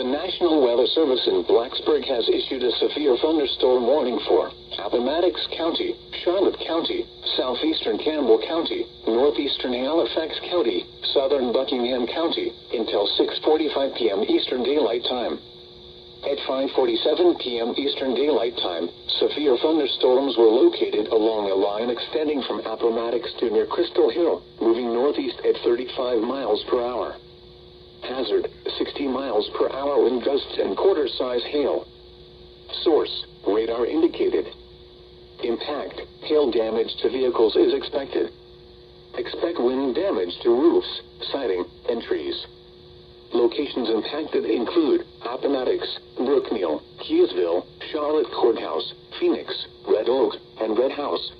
The National Weather Service in Blacksburg has issued a severe thunderstorm warning for Appomattox County, Charlotte County, southeastern Campbell County, northeastern Halifax County, southern Buckingham County, until 6:45 p.m. Eastern Daylight Time. At 5:47 p.m. Eastern Daylight Time, severe thunderstorms were located along a line extending from Appomattox to near Crystal Hill, moving northeast at 35 miles per hour. Hazard, 60 miles per hour wind gusts and quarter-size hail. Source, radar indicated. Impact, hail damage to vehicles is expected. Expect wind damage to roofs, siding, and trees. Locations impacted include Appomattox, Brookneal, Keysville, Charlotte Courthouse, Phoenix, Red Oak, and Red House.